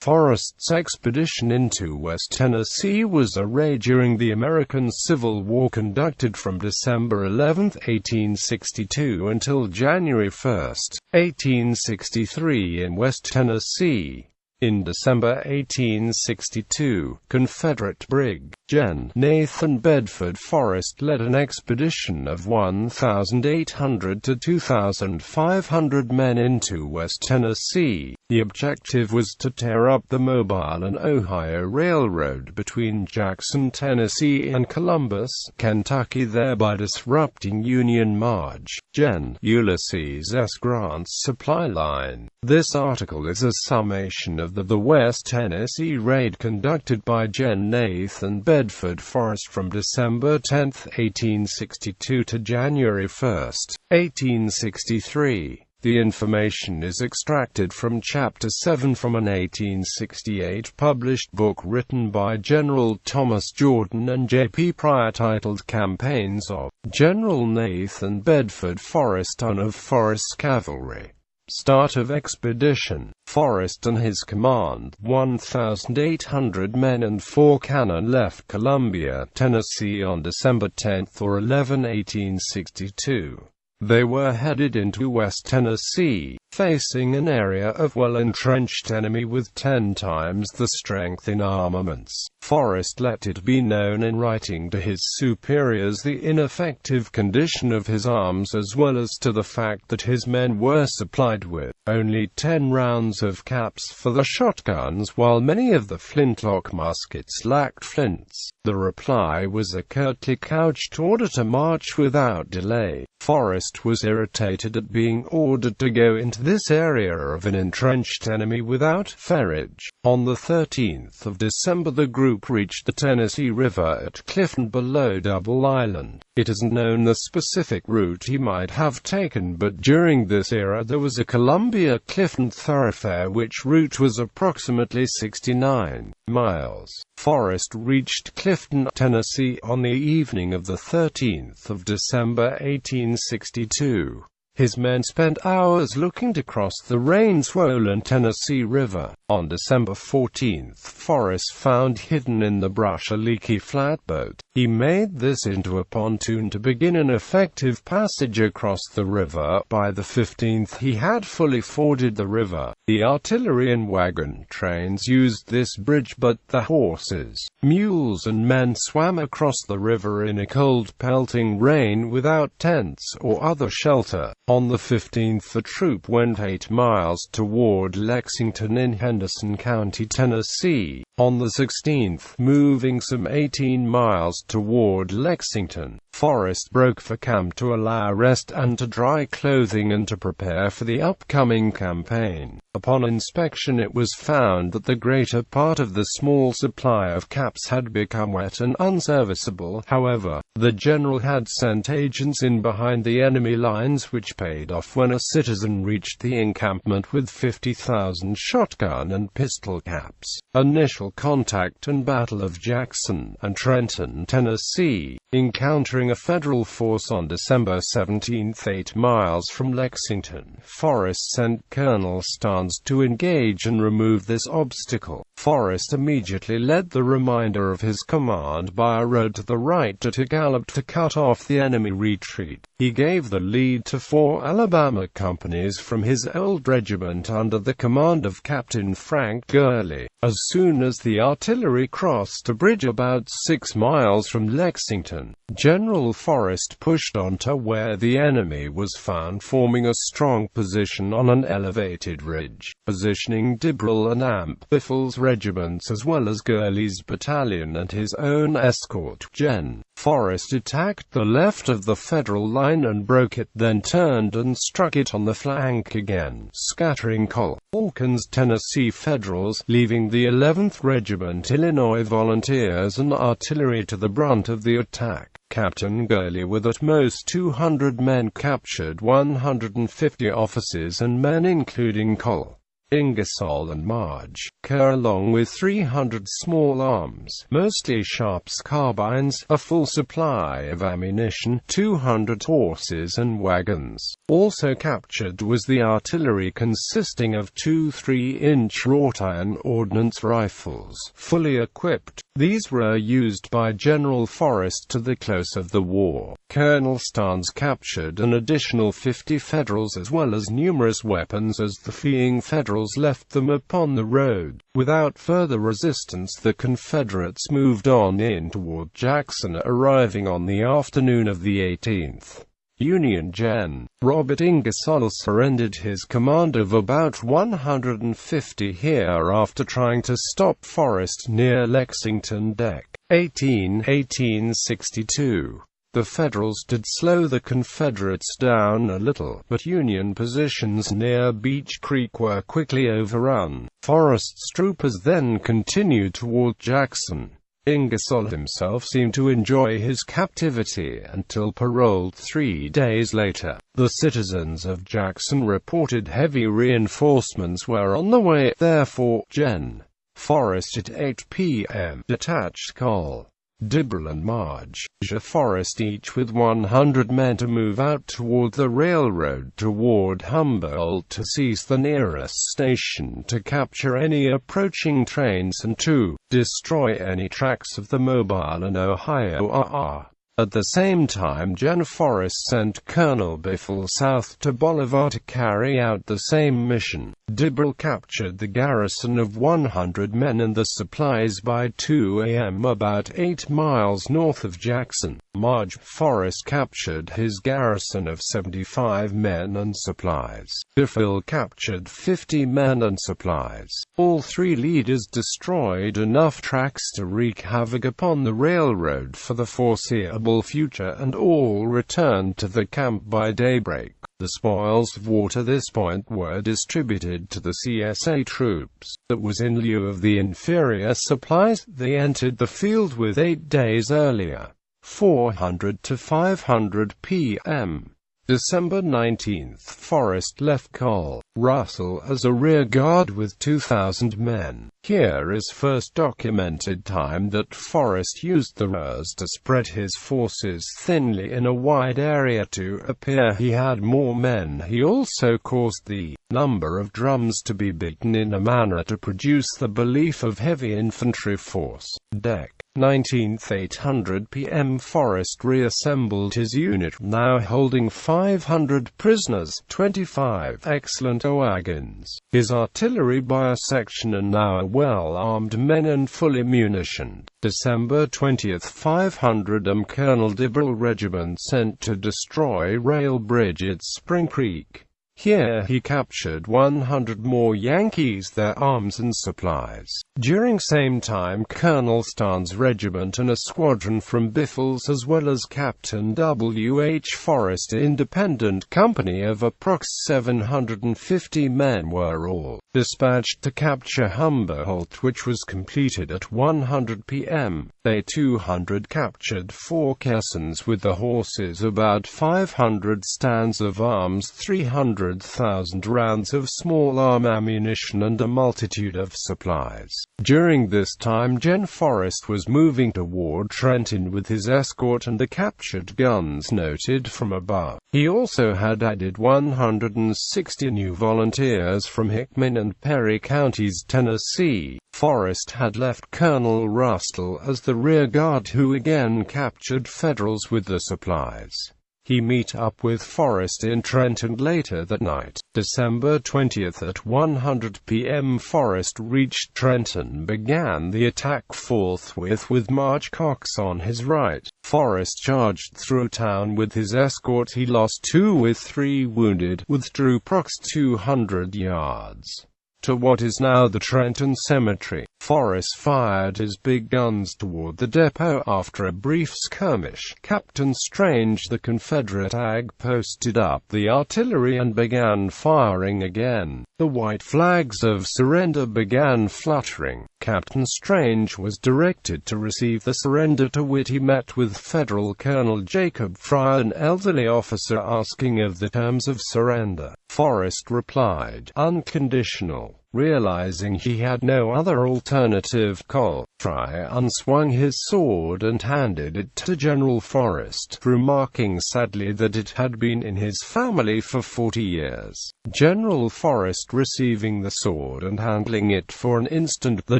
Forrest's expedition into West Tennessee was a raid during the American Civil War conducted from December 11, 1862 until January 1, 1863 in West Tennessee. In December 1862, Confederate Brig.Gen.Nathan Bedford Forrest led an expedition of 1,800 to 2,500 men into West Tennessee. The objective was to tear up the Mobile and Ohio Railroad between Jackson, Tennessee and Columbus, Kentucky, thereby disrupting Union March. Gen. Ulysses S. Grant's supply line. This article is a summation of the West Tennessee raid conducted by Gen.Nathan Bedford Forrest from December 10, 1862 to January 1, 1863. The information is extracted from Chapter 7 from an 1868 published book written by General Thomas Jordan and J.P. Pryor titled Campaigns of General Nathan Bedford Forrest of Forrest's Cavalry. Start of expedition. Forrest and his command, 1,800 men and 4 cannon, left Columbia, Tennessee on December 10 or 11, 1862. They were headed into West Tennessee, facing an area of well-entrenched enemy with 10 times the strength in armaments. Forrest let it be known in writing to his superiors the ineffective condition of his arms as well as to the fact that his men were supplied with only 10 rounds of caps for the shotguns while many of the flintlock muskets lacked flints. The reply was a curtly couched order to march without delay. Forrest was irritated at being ordered to go into this area of an entrenched enemy without ferrage. On the 13th of December the group reached the Tennessee River at Clifton below Double Island. It isn't known the specific route he might have taken, but during this era there was a Columbia-Clifton thoroughfare which route was approximately 69 miles. Forrest reached Clifton, Tennessee on the evening of the 13th of December 1862. His men spent hours looking to cross the rain-swollen Tennessee River. On December 14, Forrest found hidden in the brush a leaky flatboat. He made this into a pontoon to begin an effective passage across the river. By the 15th he had fully forded the river. The artillery and wagon trains used this bridge, but the horses, mules and men swam across the river in a cold pelting rain without tents or other shelter. On the 15th the troop went 8 miles toward Lexington in Henderson County, Tennessee. On the 16th, moving some 18 miles toward Lexington, Forrest broke for camp to allow rest and to dry clothing and to prepare for the upcoming campaign. Upon inspection it was found that the greater part of the small supply of caps had become wet and unserviceable. However, the general had sent agents in behind the enemy lines, which paid off when a citizen reached the encampment with 50,000 shotgun and pistol caps. Initial contact and Battle of Jackson and Trenton, Tennessee. Encountering a federal force on December 17, 8 miles from Lexington, Forrest sent Colonel Starnes to engage and remove this obstacle. Forrest immediately led the remainder of his command by a road to the right to gallop to cut off the enemy retreat. He gave the lead to 4 Alabama companies from his old regiment under the command of Captain Frank Gurley. As soon as the artillery crossed a bridge about 6 miles from Lexington, General Forrest pushed on to where the enemy was found, forming a strong position on an elevated ridge, positioning Dibrell and Ampbiffel's regiments as well as Gurley's battalion and his own escort. Gen. Forrest attacked the left of the Federal line and broke it, then turned and struck it on the flank again, scattering Col. Hawkins' Tennessee Federals, leaving the 11th Regiment Illinois Volunteers and artillery to the brunt of the attack. Captain Gurley, with at most 200 men, captured 150 officers and men including Col. Ingersoll and Marge Kerr, along with 300 small arms, mostly Sharps carbines, a full supply of ammunition, 200 horses and wagons. Also captured was the artillery, consisting of two 3-inch wrought-iron ordnance rifles, fully equipped. These were used by General Forrest to the close of the war. Colonel Starnes captured an additional 50 Federals as well as numerous weapons as the fleeing Federals left them upon the road. Without further resistance, the Confederates moved on in toward Jackson, arriving on the afternoon of the 18th. Union Gen. Robert Ingersoll surrendered his command of about 150 here after trying to stop Forrest near Lexington Deck. 1862. The Federals did slow the Confederates down a little, but Union positions near Beach Creek were quickly overrun. Forrest's troopers then continued toward Jackson. Ingersoll himself seemed to enjoy his captivity until paroled 3 days later. The citizens of Jackson reported heavy reinforcements were on the way, therefore, Gen. Forrest at 8 p.m. detached Col. Dibble and Marge Forrest, each with 100 men, to move out toward the railroad toward Humboldt to seize the nearest station, to capture any approaching trains, and to destroy any tracks of the Mobile and Ohio. At the same time, Gen. Forrest sent Colonel Biffle south to Bolivar to carry out the same mission. Dibble captured the garrison of 100 men and the supplies by 2 a.m. about 8 miles north of Jackson. Marge Forrest captured his garrison of 75 men and supplies. Biffle captured 50 men and supplies. All three leaders destroyed enough tracks to wreak havoc upon the railroad for the foreseeable future, and all returned to the camp by daybreak. The spoils of war to this point were distributed to the CSA troops. That was in lieu of the inferior supplies they entered the field with 8 days earlier. 400 to 500 p.m. December 19th, Forrest left Col. Russell as a rear guard with 2,000 men. Here is first documented time that Forrest used the rears to spread his forces thinly in a wide area to appear he had more men. He also caused the number of drums to be beaten in a manner to produce the belief of heavy infantry force. Deck 19th, 800 p.m. Forrest reassembled his unit, now holding 500 prisoners, 25 excellent wagons, his artillery by a section, and now well-armed men and fully munitioned. December 20th, 500 Colonel Dibble Regiment sent to destroy rail bridge at Spring Creek. Here he captured 100 more Yankees, their arms and supplies. During same time, Colonel Starnes' regiment and a squadron from Biffle's, as well as Captain W. H. Forrest Independent Company of approx 750 men, were all dispatched to capture Humboldt, which was completed at 100 p.m. They 200 captured Fort Cassons with the horses, about 500 stands of arms, 300,000 rounds of small arm ammunition, and a multitude of supplies. During this time, Gen. Forrest was moving toward Trenton with his escort and the captured guns noted from above. He also had added 160 new volunteers from Hickman and Perry counties, Tennessee. Forrest had left Colonel Russell as the rear guard, who again captured Federals with the supplies. He met up with Forrest in Trenton later that night. December 20th at 100 p.m. Forrest reached Trenton, began the attack forthwith with Marge Cox on his right. Forrest charged through town with his escort. He lost 2 with 3 wounded, withdrew prox 200 yards to what is now the Trenton Cemetery. Forrest fired his big guns toward the depot. After a brief skirmish, Captain Strange, the Confederate ag, posted up the artillery and began firing again. The white flags of surrender began fluttering. Captain Strange was directed to receive the surrender, to wit he met with Federal Colonel Jacob Fry, an elderly officer, asking of the terms of surrender. Forrest replied, "Unconditional." Realizing he had no other alternative, Col. Fry unswung his sword and handed it to General Forrest, remarking sadly that it had been in his family for 40 years. General Forrest receiving the sword and handling it for an instant, the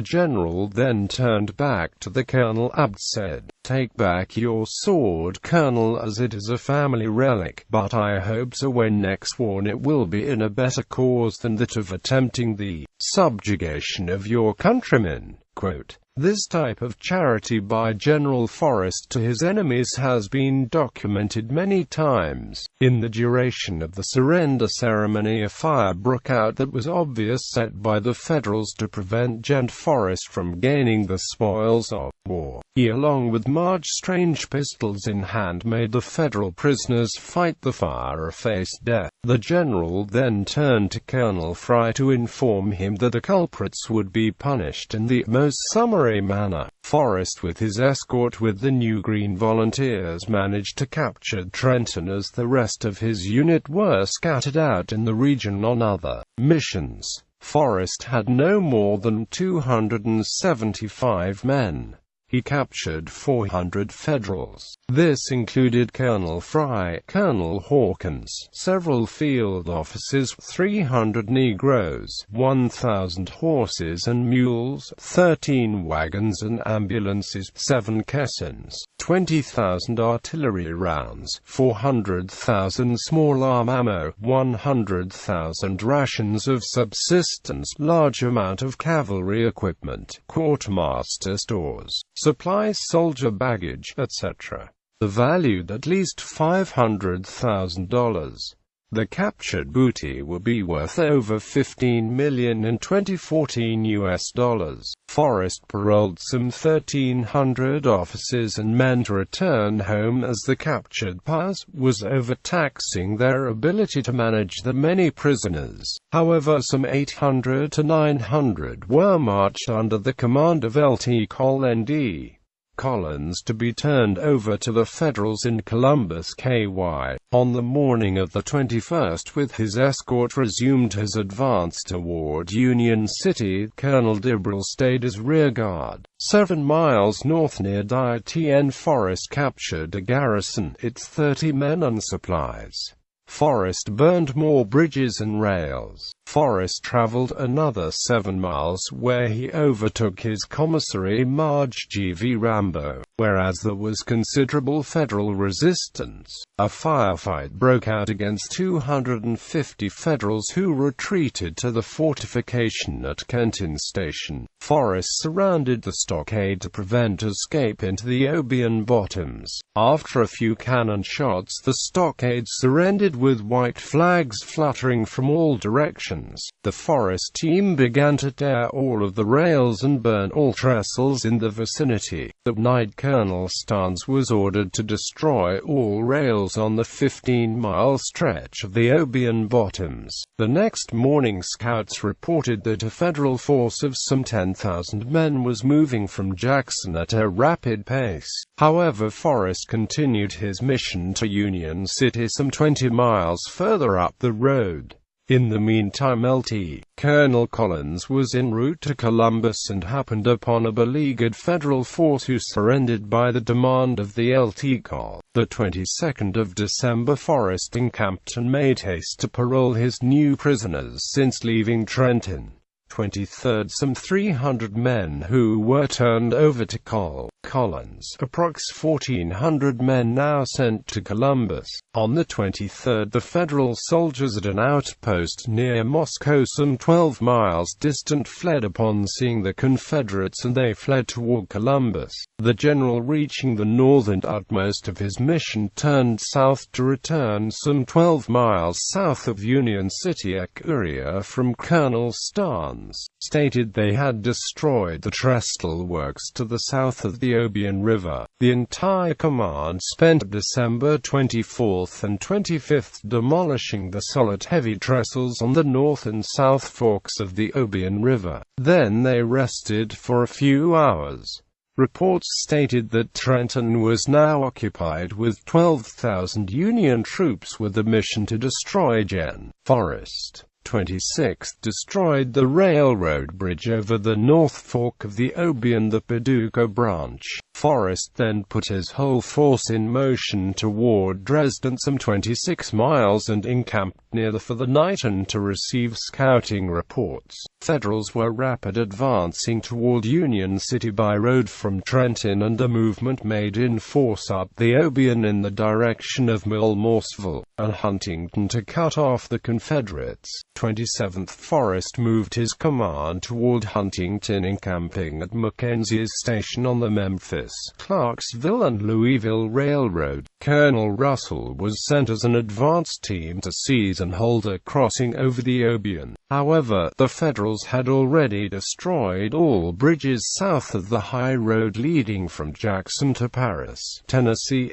general then turned back to the colonel and said, "Take back your sword, Colonel, as it is a family relic, but I hope so when next worn it will be in a better cause than that of attempting the subjugation of your countrymen." Quote. This type of charity by General Forrest to his enemies has been documented many times. In the duration of the surrender ceremony, a fire broke out that was obvious set by the Federals to prevent Gent Forrest from gaining the spoils of war. He, along with Marge Strange, pistols in hand, made the Federal prisoners fight the fire or face death. The general then turned to Colonel Fry to inform him that the culprits would be punished in the most summary manner. Forrest, with his escort with the New Green Volunteers, managed to capture Trenton as the rest of his unit were scattered out in the region on other missions. Forrest had no more than 275 men. He captured 400 Federals. This included Colonel Fry, Colonel Hawkins, several field officers, 300 Negroes, 1,000 horses and mules, 13 wagons and ambulances, 7 caissons, 20,000 artillery rounds, 400,000 small arm ammo, 100,000 rations of subsistence, large amount of cavalry equipment, quartermaster stores, supplies, soldier baggage, etc. The valued at least $500,000. The captured booty will be worth over $15 million in 2014 US dollars. Forrest paroled some 1,300 officers and men to return home as the captured powers was overtaxing their ability to manage the many prisoners. However, some 800 to 900 were marched under the command of Lt. Col. N.D. Collins to be turned over to the Federals in Columbus, KY. On the morning of the 21st, with his escort, resumed his advance toward Union City. Colonel Dibrell stayed as rear guard. 7 miles north near Ditn, Forrest captured a garrison, its 30 men and supplies. Forrest burned more bridges and rails. Forrest traveled another 7 miles, where he overtook his commissary Marge G.V. Rambo. Whereas there was considerable Federal resistance, a firefight broke out against 250 Federals who retreated to the fortification at Kenton Station. Forrest surrounded the stockade to prevent escape into the Obion Bottoms. After a few cannon shots, the stockade surrendered with white flags fluttering from all directions. The Forrest team began to tear all of the rails and burn all trestles in the vicinity. That night, Colonel Starnes was ordered to destroy all rails on the 15-mile stretch of the Obion Bottoms. The next morning, scouts reported that a Federal force of some 10,000 men was moving from Jackson at a rapid pace. However, Forrest continued his mission to Union City some 20 miles further up the road. In the meantime, Lt. Colonel Collins was en route to Columbus and happened upon a beleaguered Federal force who surrendered by the demand of the Lt. Col. The 22nd of December, Forrest encamped and made haste to parole his new prisoners since leaving Trenton. 23rd, some 300 men who were turned over to Col. Collins, approx 1,400 men now sent to Columbus. On the 23rd, the Federal soldiers at an outpost near Moscow, some 12 miles distant, fled upon seeing the Confederates, and they fled toward Columbus. The general, reaching the northern utmost of his mission, turned south to return some 12 miles south of Union City. A courier from Colonel Starnes stated they had destroyed the trestle works to the south of the Obion River. The entire command spent December 24th and 25th demolishing the solid heavy trestles on the north and south forks of the Obion River. Then they rested for a few hours. Reports stated that Trenton was now occupied with 12,000 Union troops with the mission to destroy Gen. Forrest. 26th destroyed the railroad bridge over the North Fork of the Obi and the Paducah branch. Forrest then put his whole force in motion toward Dresden, some 26 miles, and encamped near for the night and to receive scouting reports. Federals were rapidly advancing toward Union City by road from Trenton, and a movement made in force up the Obi and in the direction of Mill-Morseville and Huntington to cut off the Confederates. 27th Forrest moved his command toward Huntington, encamping at Mackenzie's Station on the Memphis, Clarksville and Louisville Railroad. Colonel Russell was sent as an advance team to seize and hold a crossing over the Obion. However, the Federals had already destroyed all bridges south of the high road leading from Jackson to Paris, Tennessee.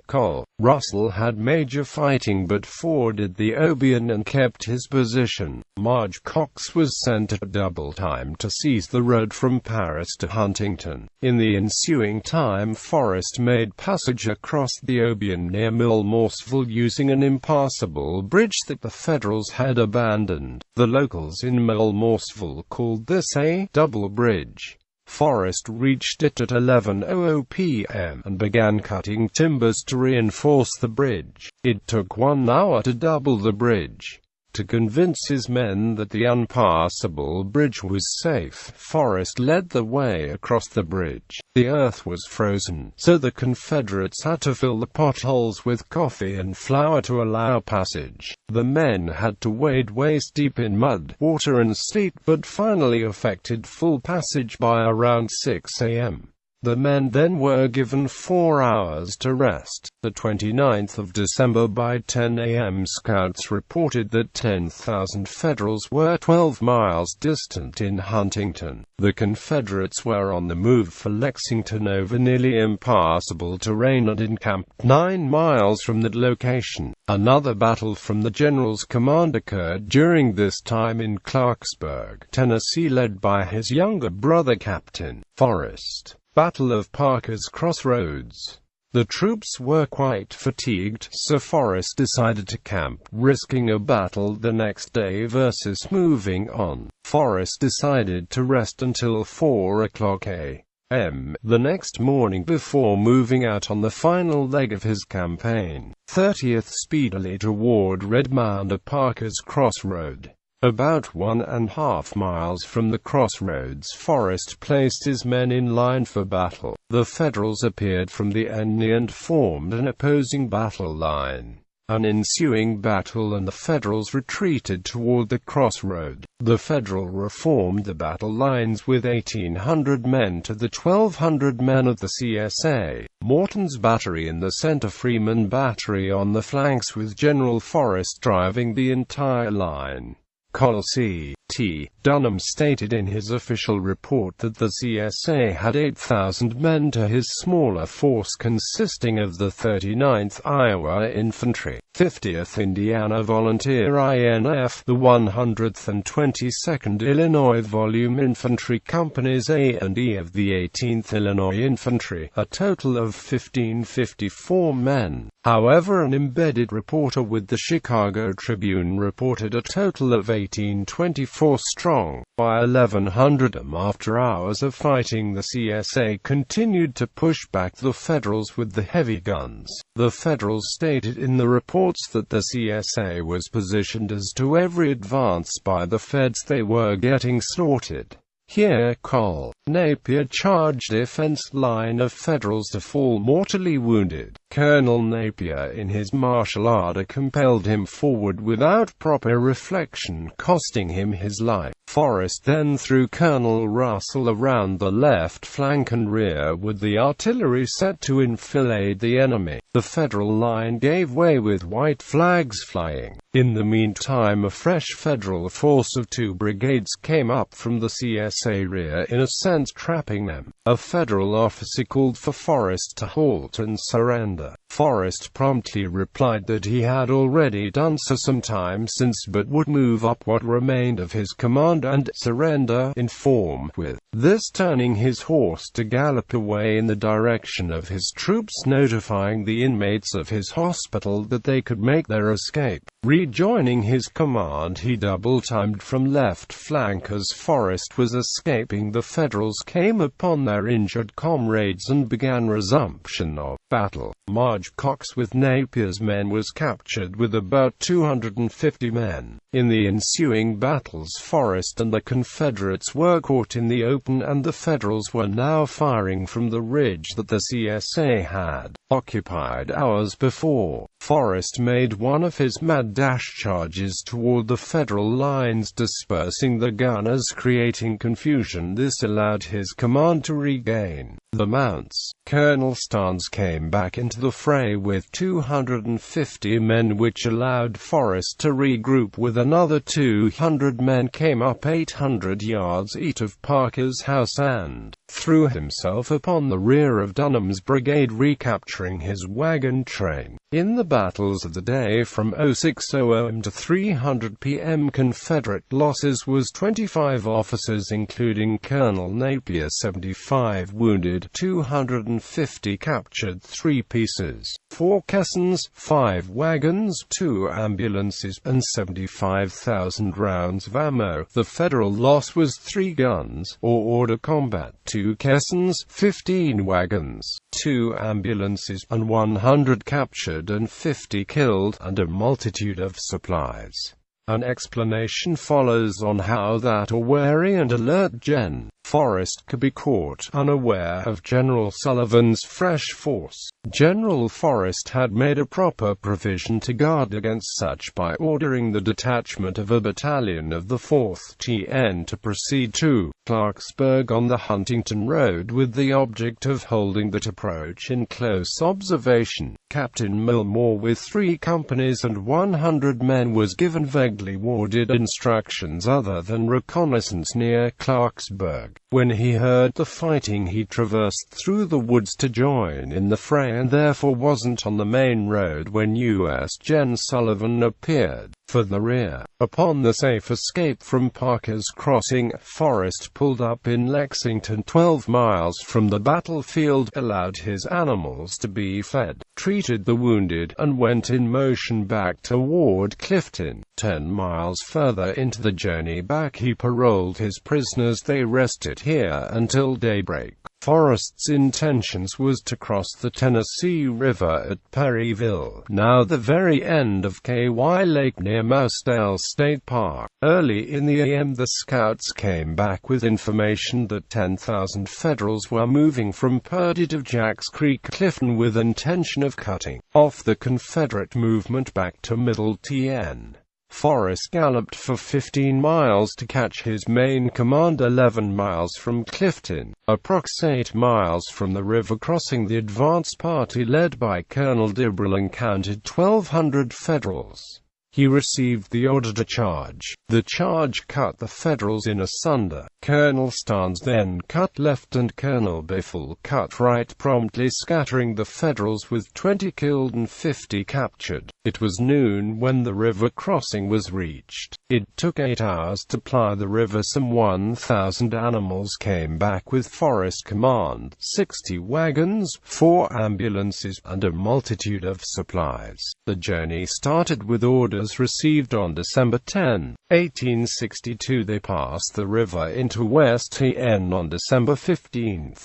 Russell had major fighting but forded the Obion and kept his position. Marge Cox was sent at double time to seize the road from Paris to Huntington. In the ensuing time, Forrest made passage across the Obion near Mill-Morseville using an impassable bridge that the Federals had abandoned. The locals in Mill-Morseville called this a double bridge. Forrest reached it at 11:00 p.m. and began cutting timbers to reinforce the bridge. It took 1 hour to double the bridge. To convince his men that the unpassable bridge was safe, Forrest led the way across the bridge. The earth was frozen, so the Confederates had to fill the potholes with coffee and flour to allow passage. The men had to wade waist-deep in mud, water and sleet, but finally effected full passage by around 6 a.m. The men then were given 4 hours to rest. The 29th of December by 10 a.m. scouts reported that 10,000 Federals were 12 miles distant in Huntington. The Confederates were on the move for Lexington over nearly impassable terrain and encamped 9 miles from that location. Another battle from the general's command occurred during this time in Clarksburg, Tennessee, led by his younger brother Captain Forrest. Battle of Parker's Crossroads. The troops were quite fatigued, so Forrest decided to camp, risking a battle the next day versus moving on. Forrest decided to rest until 4:00 a.m. the next morning before moving out on the final leg of his campaign. 30th speedily toward Red Mound at Parker's Crossroad. About 1.5 miles from the crossroads, Forrest placed his men in line for battle. The Federals appeared from the enemy and formed an opposing battle line. An ensuing battle and the Federals retreated toward the crossroad. The Federal reformed the battle lines with 1,800 men to the 1,200 men of the CSA. Morton's battery in the center, Freeman battery on the flanks, with General Forrest driving the entire line. Col. C.T. Dunham stated in his official report that the CSA had 8,000 men to his smaller force consisting of the 39th Iowa Infantry, 50th Indiana Volunteer INF, the 100th and 22nd Illinois Volume Infantry Companies A and E of the 18th Illinois Infantry, a total of 1,554 men. However, an embedded reporter with the Chicago Tribune reported a total of 1,824 strong. By 1100 am, after hours of fighting, the CSA continued to push back the Federals with the heavy guns. The Federals stated in the reports that the CSA was positioned as to every advance by the Feds they were getting slaughtered. Here, Col. Napier charged the defense line of Federals to fall mortally wounded. Colonel Napier, in his martial ardor, compelled him forward without proper reflection, costing him his life. Forrest then threw Colonel Russell around the left flank and rear with the artillery set to enfilade the enemy. The Federal line gave way with white flags flying. In the meantime, a fresh Federal force of 2 brigades came up from the CSA rear, in a sense trapping them. A Federal officer called for Forrest to halt and surrender. Forrest promptly replied that he had already done so some time since, but would move up what remained of his command command and surrender in form, with this turning his horse to gallop away in the direction of his troops, notifying the inmates of his hospital that they could make their escape. Rejoining his command, he double-timed from left flank as Forrest was escaping. The Federals came upon their injured comrades and began resumption of battle. Marge Cox with Napier's men was captured with about 250 men. In the ensuing battles, Forrest and the Confederates were caught in the open, and the Federals were now firing from the ridge that the CSA had occupied hours before. Forrest made one of his mad dash charges toward the Federal lines, dispersing the gunners, creating confusion. This allowed his command to regain the mounts. Colonel Starnes came back into the fray with 250 men, which allowed Forrest to regroup with another 200 men. Came up 800 yards east of Parker's house and threw himself upon the rear of Dunham's brigade, recapturing his wagon train. In the battles of the day from 06:00 am to 300 p.m., Confederate losses was 25 officers including Colonel Napier, 75 wounded, 250 captured, 3 pieces, 4 caissons, 5 wagons, 2 ambulances, and 75,000 rounds of ammo. The Federal loss was 3 guns, or order combat, 2 caissons, 15 wagons, 2 ambulances, and 100 captured and 50 killed, and a multitude of supplies. An explanation follows on how that a wary and alert Gen. Forrest could be caught unaware of General Sullivan's fresh force. General Forrest had made a proper provision to guard against such by ordering the detachment of a battalion of the 4th TN to proceed to Clarksburg on the Huntington Road with the object of holding that approach in close observation. Captain Milmore, with 3 companies and 100 men, was given vaguely worded instructions other than reconnaissance near Clarksburg. When he heard the fighting, he traversed through the woods to join in the fray, and therefore wasn't on the main road when U.S. Gen. Sullivan appeared for the rear. Upon the safe escape from Parker's Crossing, Forrest pulled up in Lexington, 12 miles from the battlefield, allowed his animals to be fed, treated the wounded, and went in motion back toward Clifton. 10 miles further into the journey back, he paroled his prisoners. They rested here until daybreak. Forrest's intentions was to cross the Tennessee River at Perryville, now the very end of KY Lake near Mousdale State Park. Early in the AM, the scouts came back with information that 10,000 Federals were moving from Purdy to Jacks Creek, Clifton, with intention of cutting off the Confederate movement back to Middle TN. Forrest galloped for 15 miles to catch his main command 11 miles from Clifton, approx 8 miles from the river crossing. The advance party led by Colonel Dibrell encountered 1,200 Federals. He received the order to charge. The charge cut the Federals in asunder. Colonel Starnes then cut left and Colonel Biffle cut right, promptly scattering the Federals with 20 killed and 50 captured. It was noon when the river crossing was reached. It took 8 hours to ply the river. Some 1,000 animals came back with Forrest command, 60 wagons, 4 ambulances, and a multitude of supplies. The journey started with orders received on December 10, 1862. They passed the river into West TN on December 15.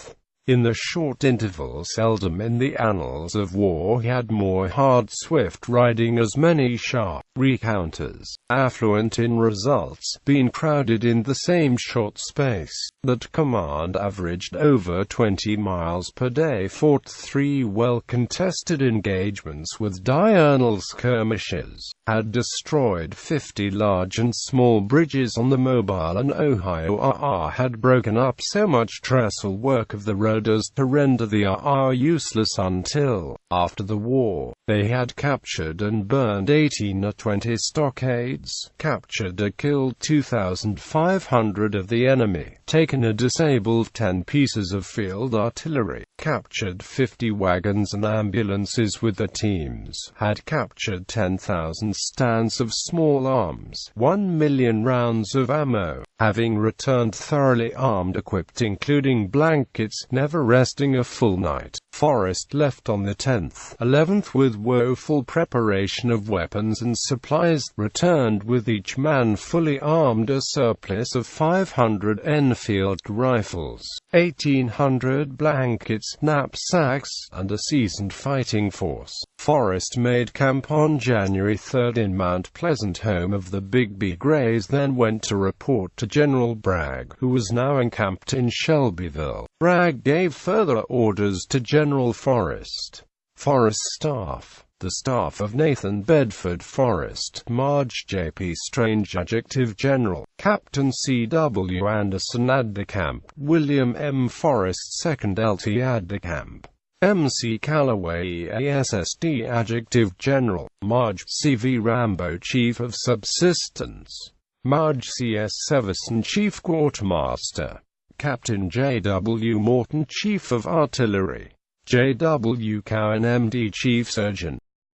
In the short interval seldom in the annals of war had more hard, swift riding, as many sharp recounters, affluent in results, been crowded in the same short space. That command averaged over 20 miles per day, fought 3 well-contested engagements with diurnal skirmishes, had destroyed 50 large and small bridges on the Mobile and Ohio, had broken up so much trestle work of the road as to render the useless until after the war. They had captured and burned 18 or 20 stockades, captured or killed 2,500 of the enemy, taken or disabled 10 pieces of field artillery, captured 50 wagons and ambulances with their teams, had captured 10,000 stands of small arms, 1 million rounds of ammo, having returned thoroughly armed, equipped including blankets, never resting a full night. Forrest left on the 10th, 11th with woeful preparation of weapons and supplies, returned with each man fully armed, a surplus of 500 Enfield rifles, 1,800 blankets, knapsacks, and a seasoned fighting force. Forrest made camp on January 3 in Mount Pleasant, home of the Big B Grays, then went to report to General Bragg, who was now encamped in Shelbyville. Bragg gave further orders to General Forrest. Forrest's staff: the staff of Nathan Bedford Forrest, Marge J.P. Strange, Adjutant General, Captain C.W. Anderson Aide-de-camp, William M. Forrest, 2nd Lt. Aide-de-camp, M.C. Callaway, ASSD Adjutant General, Marge C.V. Rambo, Chief of Subsistence, Marge C.S. Severson, Chief Quartermaster, Captain J.W. Morton, Chief of Artillery, J.W. Cowan, M.D. Chief Surgeon,